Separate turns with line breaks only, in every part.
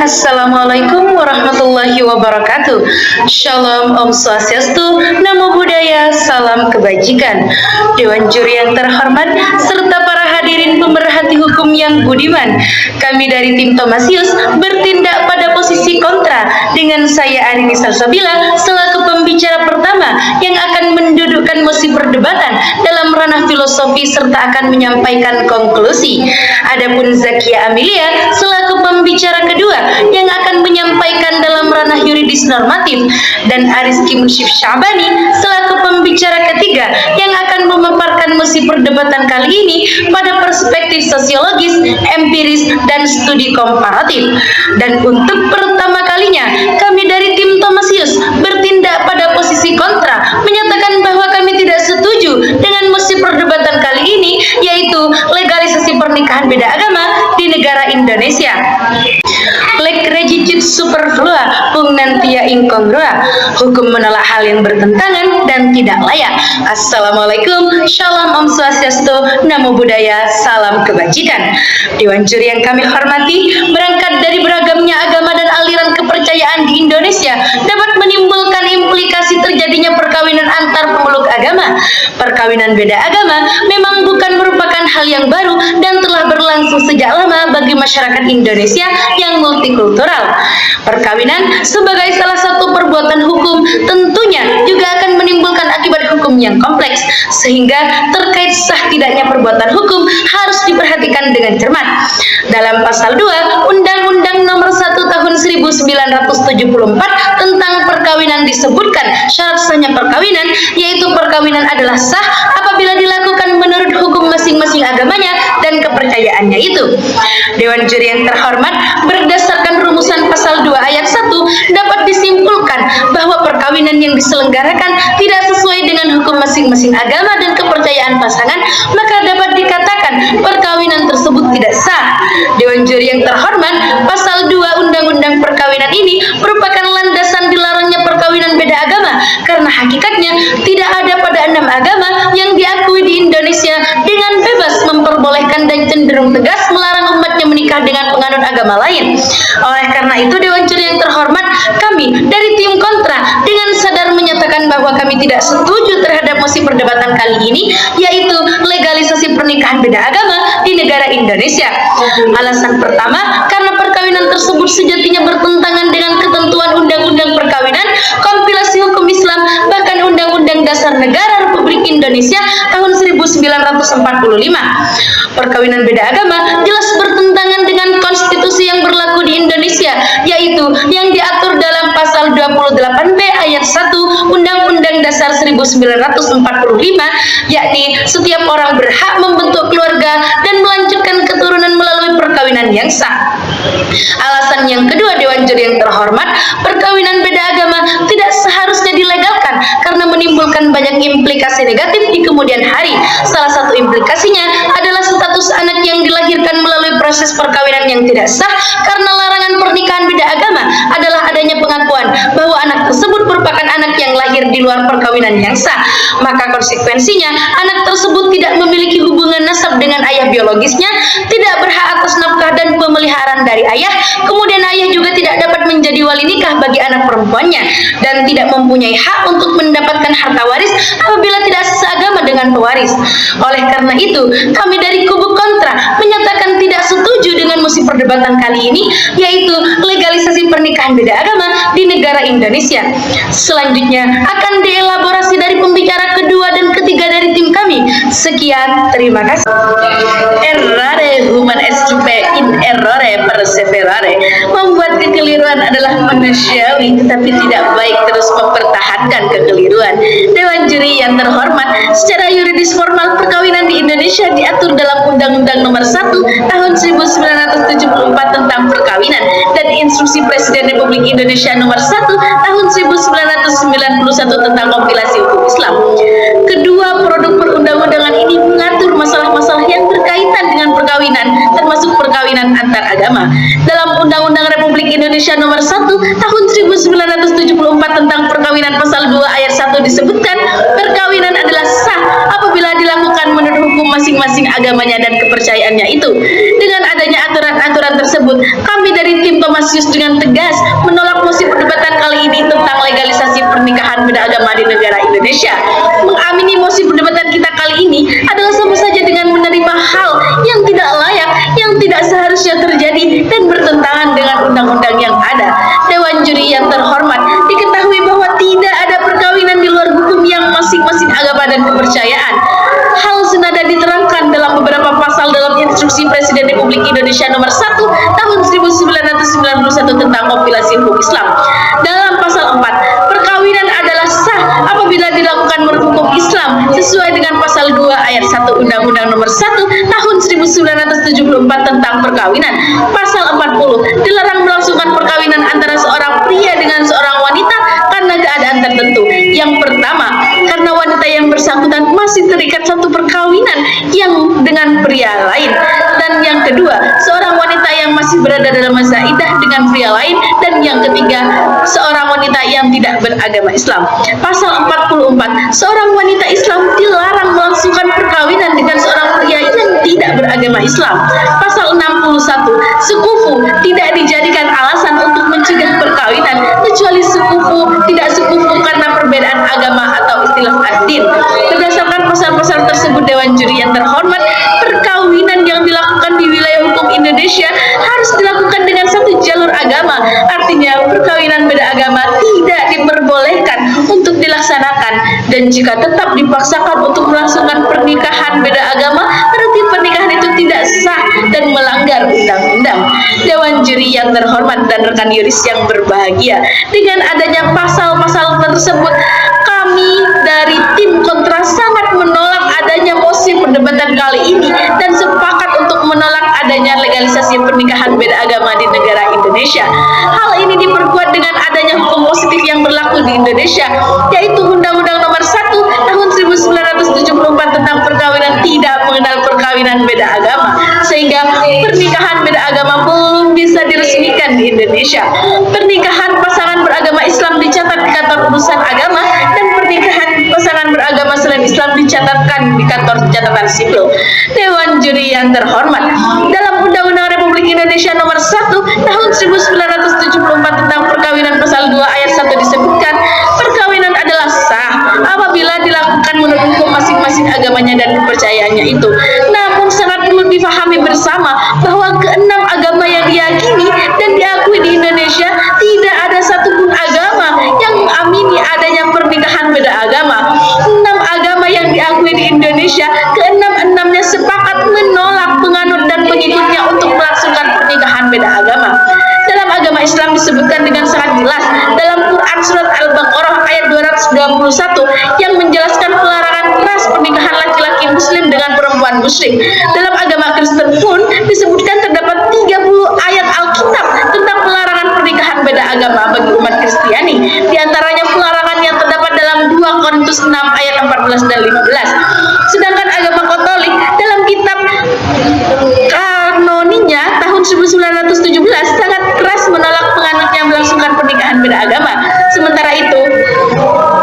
Assalamualaikum warahmatullahi wabarakatuh. Shalom, Om Swastiastu, Namo Buddhaya, salam kebajikan. Dewan juri yang terhormat serta para hadirin pemerhati hukum yang budiman, kami dari tim Thomasius bertindak pada posisi kontra dengan saya Arini Salsabila selaku pembicara pertama yang akan mendudukkan mosi perdebatan dalam ranah filosofi serta akan menyampaikan konklusi. Adapun Zakia Amelia selaku pembicara kedua yang akan menyampaikan dalam ranah yuridis normatif, dan Ariski Munsyif Syabani selaku pembicara ketiga yang akan memaparkan mosi perdebatan kali ini pada perspektif sosiologis, empiris, dan studi komparatif. Dan untuk pertama kalinya kami dari tim Thomasius bertindak pada posisi kontra, menyatakan bahwa kami tidak setuju dengan mosi perdebatan kali ini, yaitu legalisasi pernikahan beda agama di negara Indonesia. Lek regicit superflua pugnantia inkongrua, hukum menolak hal yang bertentangan dan tidak layak. Assalamualaikum, shalom, Om Swastiastu, Namo Buddhaya, salam kebajikan. Dewan juri yang kami hormati, berangkat dari beragamnya agama dan aliran kepercayaan di Indonesia dapat menimbulkan implikasi terjadinya perkawinan antar pemeluk agama. Perkawinan beda agama memang bukan merupakan hal yang baru dan telah berlangsung sejak lama bagi masyarakat Indonesia yang multikultural. Perkawinan sebagai salah satu perbuatan hukum tentunya juga akan menimbulkan akibat hukum yang kompleks, sehingga terkait sah tidaknya perbuatan hukum harus diperhatikan dengan cermat. Dalam pasal 2 Undang-Undang Nomor 1 Tahun 1974 tentang perkawinan disebutkan syarat sahnya perkawinan, yaitu perkawinan adalah sah apabila dilakukan menurut hukum masing-masing agamanya dan kepercayaannya itu. Dewan juri yang terhormat, berdasarkan rumusan pasal 2 ayat 1 dapat disimpulkan bahwa perkawinan yang diselenggarakan tidak sesuai dengan hukum masing-masing agama dan kepercayaan pasangan, maka dapat dikatakan perkawinan tersebut tidak sah. Dewan juri yang terhormat, pasal 2 Undang-Undang Perkawinan ini merupakan landasan dilarangnya perkawinan beda agama, karena hakikatnya tidak ada pada 6 agama yang diakui di Indonesia dengan bebas memperbolehkan dan cenderung tegas melarang umatnya menikah dengan penganut agama lain. Oleh karena itu, Dewan juri yang terhormat, kami dari tim kontra dengan sadar menyatakan bahwa kami tidak setuju terhadap mosi perdebatan kali ini, yaitu legalisasi pernikahan beda agama di negara Indonesia. Alasan pertama, karena perkawinan tersebut sejatinya bertentangan dengan ketentuan Undang-Undang Perkawinan, Kompilasi Hukum Islam, bahkan Undang-Undang Dasar Negara Republik Indonesia tahun 1945. Perkawinan beda agama jelas bertentangan dengan konstitusi yang berlaku di Indonesia, yaitu yang diatur dalam pasal 28B ayat 1 Undang-Undang Dasar 1945, yakni setiap orang berhak membentuk keluarga dan melanjutkan keturunan melalui perkawinan yang sah. Alasan yang kedua, Dewan juri yang terhormat, perkawinan beda agama tidak seharusnya dilegalkan karena menimbulkan banyak implikasi negatif di kemudian hari. Salah satu implikasinya adalah status anak yang dilahirkan melalui proses perkawinan yang tidak sah, karena larangan pernikahan beda agama adalah adanya pengakuan bahwa anak tersebut merupakan anak yang lahir di luar perkawinan yang sah. Maka konsekuensinya anak tersebut tidak memiliki hubungan nasab dengan ayah biologisnya, tidak berhak atas nafkah dan pemeliharaan dari ayah, kemudian ayah juga tidak dapat menjadi wali nikah bagi anak perempuannya, dan tidak mempunyai hak untuk mendapatkan harta waris apabila tidak seagama dengan pewaris. Oleh karena itu, kami dari kubu kontra menyatakan tidak setuju dengan mosi perdebatan kali ini, yaitu legalisasi pernikahan beda agama di negara Indonesia. Selanjutnya akan dielaborasi dari pembicara kedua dan ketiga dari tim kami. Sekian, terima kasih. Errare human escipe in errore perseverare. Membuat kekeliruan adalah manusiawi, tetapi tidak baik terus mempertahankan kekeliruan. Dewan juri yang terhormat, secara yuridis formal perkawinan di Indonesia diatur dalam Undang-Undang Nomor 1 Tahun 1974 tentang perkawinan dan Instruksi Presiden Republik Indonesia Nomor 1 Tahun 1991 tentang kompilasi hukum Islam. Kedua produk perundang-undangan ini mengatur masalah-masalah yang berkaitan dengan perkawinan, termasuk perkawinan antar agama. Dalam Undang-Undang Republik Indonesia Nomor 1 Tahun 1974 tentang perkawinan pasal 2 ayat 1 disebutkan perkawinan adalah sah apabila dilakukan menurut hukum masing-masing agamanya dan kepercayaannya itu. Dengan adanya aturan-aturan tersebut, kami dari tim Tomasius dengan tegas menolak mosi perdebatan kali ini tentang legalisasi pernikahan beda agama di negara Indonesia. Mengamini mosi perdebatan kita kali ini adalah sama saja dengan menerima hal yang tidak layak, yang tidak seharusnya terjadi dan bertentangan dengan undang-undang yang ada. Dewan juri yang terhormat, diketahui bahwa tidak ada perkawinan di luar hukum yang masing-masing agama dan kepercayaan. Hal senada diterangkan dalam beberapa pasal dalam Instruksi Presiden Republik Indonesia Nomor 1 Tahun 1991 tentang kompilasi hukum Islam. Dalam pasal 4, perkawinan adalah sah apabila dilakukan menurut hukum Islam sesuai dengan pasal 2 ayat 1 Undang-Undang Nomor 1 Tahun 1974 tentang perkawinan. Pasal 40, dilarang melangsungkan perkawinan antara seorang pria dengan seorang wanita karena keadaan tertentu. Yang pertama, karena wanita yang bersangkutan masih terikat satu perkawinan yang dengan pria lain. Dan yang kedua, seorang wanita yang masih berada dalam masa iddah dengan pria lain. Dan yang ketiga, seorang wanita yang tidak beragama Islam. Pasal 44, seorang wanita Islam dilarang melangsungkan perkawinan dengan seorang pria yang tidak beragama Islam. Pasal 61, sekufu tidak dijadikan alasan untuk mencegah perkawinan kecuali sekufu tidak sekufu karena perbedaan agama atau istilah ad-din. Berdasarkan pasal-pasal tersebut, Dewan Juri yang terhormat, perkawinan yang dilakukan di wilayah hukum Indonesia harus dilakukan dengan satu jalur agama. Artinya perkawinan beda agama tidak diperbolehkan untuk dilaksanakan, dan jika tetap dipaksakan untuk melangsungkan pernikahan beda agama, berarti pernikahan itu tidak sah dan melanggar undang-undang. Dewan Juri yang terhormat dan rekan yuris yang berbahagia, dengan adanya pasal-pasal tersebut, kami dari tim kontra sangat menolak adanya mosi perdebatan kali ini dan sepakat untuk menolak adanya legalisasi pernikahan beda agama di negara Indonesia. Hal ini diperkuat dengan adanya hukum positif yang berlaku di Indonesia, yaitu Undang-Undang Nomor 1 Tahun 1974 tentang perkawinan tidak mengenal perkawinan beda agama, sehingga pernikahan beda agama belum bisa diresmikan di Indonesia. Pernikahan pasangan beragama Islam dicatat di kantor urusan agama, dan pernikahan pasangan beragama selain Islam dicatatkan di kantor catatan sipil. Dewan Juri yang terhormat, dalam Undang-Undang Republik Indonesia Nomor 1 Tahun 1974 tentang perkawinan pasal 2 ayat 1 disebutkan, perkawinan adalah sah apabila dilakukan menurut hukum masing-masing agamanya dan kepercayaannya itu. Namun sangat perlu difahami bersama bahwa keenam agama yang diyakini dan diakui di Indonesia, tidak ada satupun agama yang mengamini adanya pernikahan beda agama. 6 agama yang diakui di Indonesia, keenam-enamnya sepakat menolak penganut dan pengikutnya untuk melangsungkan pernikahan beda agama. Dalam agama Islam disebutkan dengan sangat jelas dalam Quran Surat Al-Baqarah ayat 221 yang menjelaskan pelarangan keras pernikahan laki-laki muslim dengan perempuan musyrik. Dalam agama Kristen pun disebutkan terdapat 30 ayat Alkitab tentang pelarangan pernikahan beda agama bagi umat Kristiani. Di antaranya pelarangan yang terdapat dalam 2 Korintus 6 ayat 14 dan 15. Sedangkan agama Katolik dalam kitab kanoninya tahun 1917 sangat keras menolak penganutnya melangsungkan pernikahan beda agama. Sementara itu,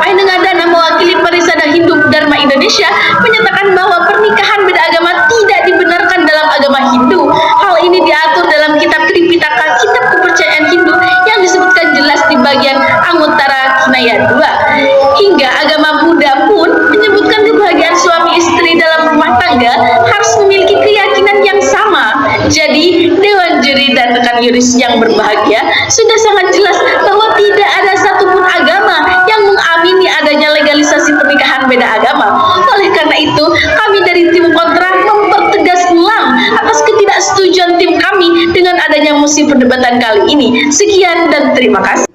Ainengadana mewakili Parisada Hindu Dharma Indonesia menyatakan bahwa pernikahan beda agama tidak dibenarkan dalam agama Hindu. Hal ini diatur dalam kitab Tripitaka, kitab kepercayaan Hindu, yang disebutkan jelas di bagian Anguttara Kinaya 2. Hingga agama Buddha pun menyebutkan kebahagiaan suami istri dalam rumah tangga harus memiliki keyakinan yang sama. Jadi, Dewan Juri dan rekan yuris yang berbahagia, sudah sangat jelas bahwa tidak ada satupun agama yang mengamini adanya legalisasi pernikahan beda agama. Oleh karena itu, kami dari tim kontra mempertegas ulang atas ketidaksetujuan tim kami dengan adanya mosi perdebatan kali ini. Sekian dan terima kasih.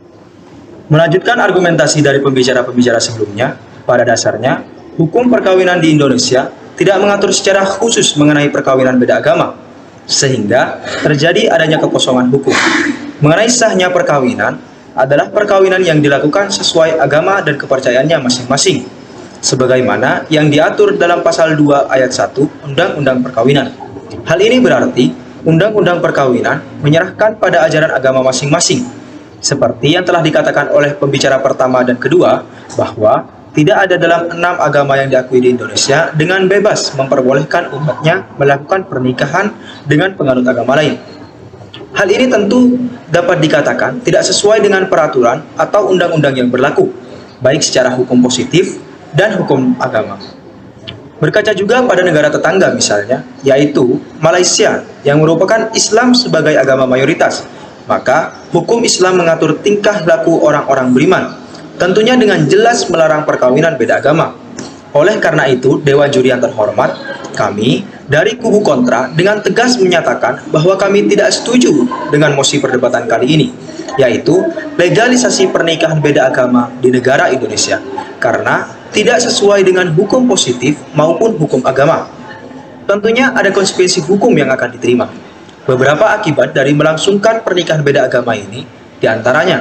Melanjutkan argumentasi dari pembicara-pembicara sebelumnya, pada dasarnya, hukum perkawinan di Indonesia tidak mengatur secara khusus mengenai perkawinan beda agama, sehingga terjadi adanya kekosongan hukum. Mengenai sahnya perkawinan adalah perkawinan yang dilakukan sesuai agama dan kepercayaannya masing-masing, sebagaimana yang diatur dalam pasal 2 ayat 1 Undang-Undang Perkawinan. Hal ini berarti Undang-Undang Perkawinan menyerahkan pada ajaran agama masing-masing, seperti yang telah dikatakan oleh pembicara pertama dan kedua, bahwa tidak ada dalam 6 agama yang diakui di Indonesia dengan bebas memperbolehkan umatnya melakukan pernikahan dengan penganut agama lain. Hal ini tentu dapat dikatakan tidak sesuai dengan peraturan atau undang-undang yang berlaku, baik secara hukum positif dan hukum agama. Berkaca juga pada negara tetangga misalnya, yaitu Malaysia yang merupakan Islam sebagai agama mayoritas, maka hukum Islam mengatur tingkah laku orang-orang beriman, tentunya dengan jelas melarang perkawinan beda agama. Oleh karena itu, Dewan Juri yang terhormat, kami dari kubu kontra dengan tegas menyatakan bahwa kami tidak setuju dengan mosi perdebatan kali ini, yaitu legalisasi pernikahan beda agama di negara Indonesia, karena tidak sesuai dengan hukum positif maupun hukum agama. Tentunya ada konsekuensi hukum yang akan diterima. Beberapa akibat dari melangsungkan pernikahan beda agama ini diantaranya: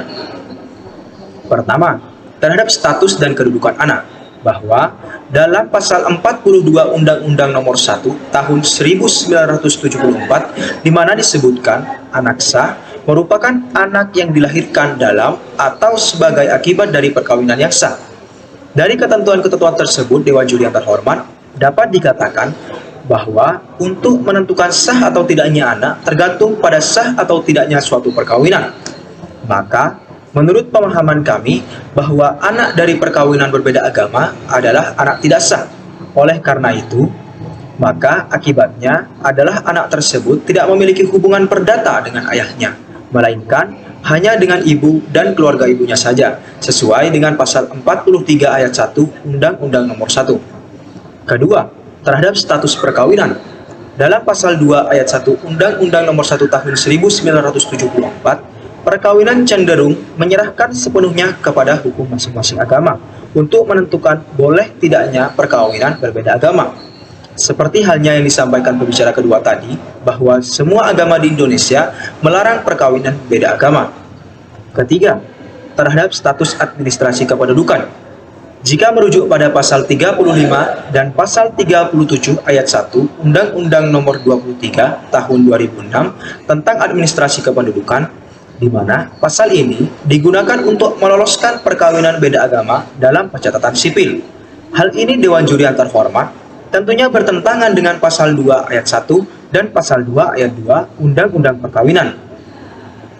pertama, terhadap status dan kedudukan anak, bahwa dalam pasal 42 Undang-Undang Nomor 1 Tahun 1974 di mana disebutkan anak sah merupakan anak yang dilahirkan dalam atau sebagai akibat dari perkawinan yang sah. Dari ketentuan-ketentuan tersebut, Dewan Juri yang terhormat, dapat dikatakan bahwa untuk menentukan sah atau tidaknya anak tergantung pada sah atau tidaknya suatu perkawinan. Maka menurut pemahaman kami bahwa anak dari perkawinan berbeda agama adalah anak tidak sah. Oleh karena itu, maka akibatnya adalah anak tersebut tidak memiliki hubungan perdata dengan ayahnya, melainkan hanya dengan ibu dan keluarga ibunya saja, sesuai dengan pasal 43 ayat 1 Undang-Undang Nomor 1. Kedua, terhadap status perkawinan. Dalam pasal 2 ayat 1 Undang-Undang Nomor 1 Tahun 1974, perkawinan cenderung menyerahkan sepenuhnya kepada hukum masing-masing agama untuk menentukan boleh tidaknya perkawinan berbeda agama. Seperti halnya yang disampaikan pembicara kedua tadi, bahwa semua agama di Indonesia melarang perkawinan beda agama. Ketiga, terhadap status administrasi kependudukan. Jika merujuk pada pasal 35 dan pasal 37 ayat 1 Undang-Undang Nomor 23 Tahun 2006 tentang administrasi kependudukan, di mana pasal ini digunakan untuk meloloskan perkawinan beda agama dalam pencatatan sipil. Hal ini Dewan Juri yang terhormat tentunya bertentangan dengan pasal 2 ayat 1 dan pasal 2 ayat 2 Undang-Undang Perkawinan.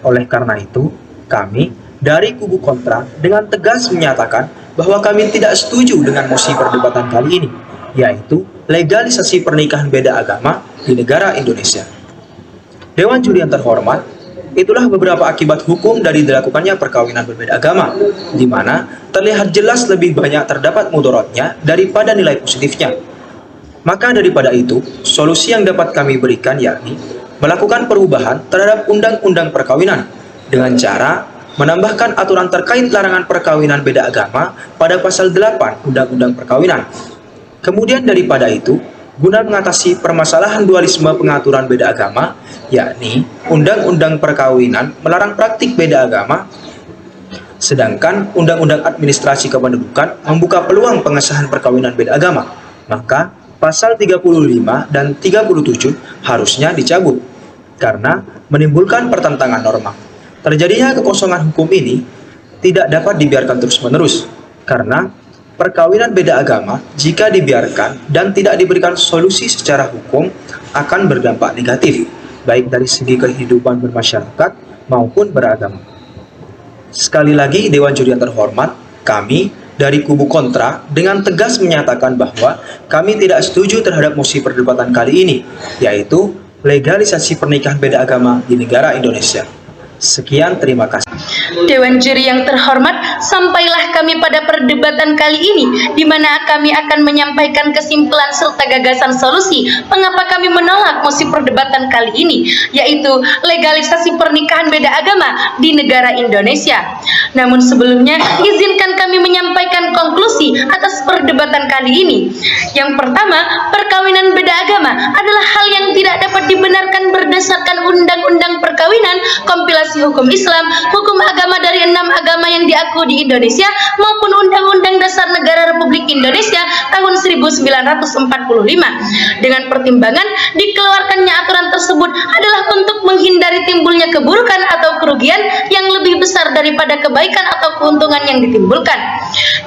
Oleh karena itu, kami dari kubu kontra dengan tegas menyatakan bahwa kami tidak setuju dengan mosi perdebatan kali ini, yaitu legalisasi pernikahan beda agama di negara Indonesia. Dewan Juri yang terhormat, itulah beberapa akibat hukum dari dilakukannya perkawinan berbeda agama, di mana terlihat jelas lebih banyak terdapat mudaratnya daripada nilai positifnya. Maka daripada itu, solusi yang dapat kami berikan yakni melakukan perubahan terhadap undang-undang perkawinan dengan cara menambahkan aturan terkait larangan perkawinan beda agama pada pasal 8 Undang-Undang Perkawinan. Kemudian daripada itu, guna mengatasi permasalahan dualisme pengaturan beda agama, yakni Undang-Undang Perkawinan melarang praktik beda agama, sedangkan Undang-Undang Administrasi Kependudukan membuka peluang pengesahan perkawinan beda agama, maka pasal 35 dan 37 harusnya dicabut, karena menimbulkan pertentangan norma. Terjadinya kekosongan hukum ini tidak dapat dibiarkan terus-menerus, karena perkawinan beda agama jika dibiarkan dan tidak diberikan solusi secara hukum akan berdampak negatif, baik dari segi kehidupan bermasyarakat maupun beragama. Sekali lagi, Dewan Juri yang terhormat, kami dari kubu kontra dengan tegas menyatakan bahwa kami tidak setuju terhadap mosi perdebatan kali ini, yaitu legalisasi pernikahan beda agama di negara Indonesia. Sekian, terima kasih.
Dewan Juri yang terhormat, sampailah kami pada perdebatan kali ini, di mana kami akan menyampaikan kesimpulan serta gagasan solusi mengapa kami menolak mosi perdebatan kali ini, yaitu legalisasi pernikahan beda agama di negara Indonesia. Namun sebelumnya, izinkan kami menyampaikan konklusi atas perdebatan kali ini. Yang pertama, perkawinan beda agama adalah hal yang tidak dapat dibenarkan berdasarkan Undang-Undang Perkawinan, kompilasi hukum Islam, hukum agama dari 6 agama yang diakui di Indonesia, maupun Undang-Undang Dasar Negara Republik Indonesia tahun 1945 dengan pertimbangan dikeluarkannya aturan tersebut adalah untuk menghindari timbulnya keburukan atau kerugian yang lebih besar daripada kebaikan atau keuntungan yang ditimbulkan.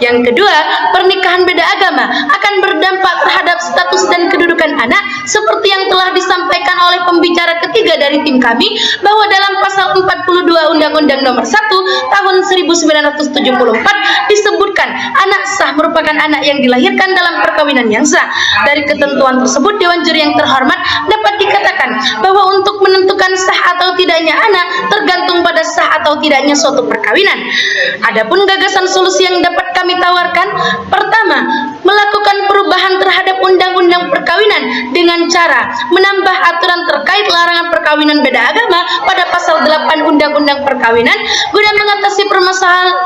Yang kedua, pernikahan beda agama akan berdampak terhadap status dan kedudukan anak seperti yang telah disampaikan oleh pembicara ketiga dari tim kami bahwa dalam pasal 42 Undang-Undang Nomor 1 Tahun 1974 disebutkan anak sah merupakan anak yang dilahirkan dalam perkawinan yang sah. Dari ketentuan tersebut, Dewan Juri yang terhormat dapat dikatakan bahwa untuk menentukan sah atau tidaknya anak tergantung pada sah atau tidaknya suatu perkawinan. Adapun gagasan solusi yang dapat kami tawarkan, pertama, melakukan perubahan terhadap undang-undang perkawinan dengan cara menambah aturan terkait larangan perkawinan beda agama pada pasal 8 Undang-Undang Perkawinan guna mengatasi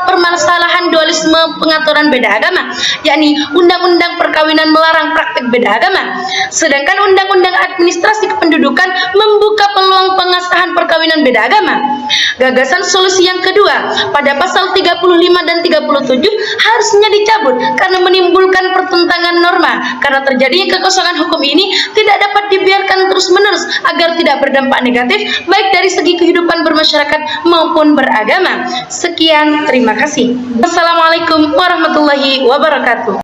permasalahan dualisme pengaturan beda agama, yakni Undang-Undang Perkawinan melarang praktik beda agama, sedangkan Undang-Undang Administrasi Kependudukan membuka peluang pengesahan perkawinan beda agama. Gagasan solusi yang kedua, pada pasal 35 dan 37 harusnya dicabut karena menimbulkan pertentangan norma. Karena terjadinya kekosongan hukum ini tidak dapat dibiarkan terus-menerus agar tidak berdampak negatif baik dari segi kehidupan bermasyarakat maupun beragama. Sekian, terima kasih. Wassalamualaikum warahmatullahi wabarakatuh.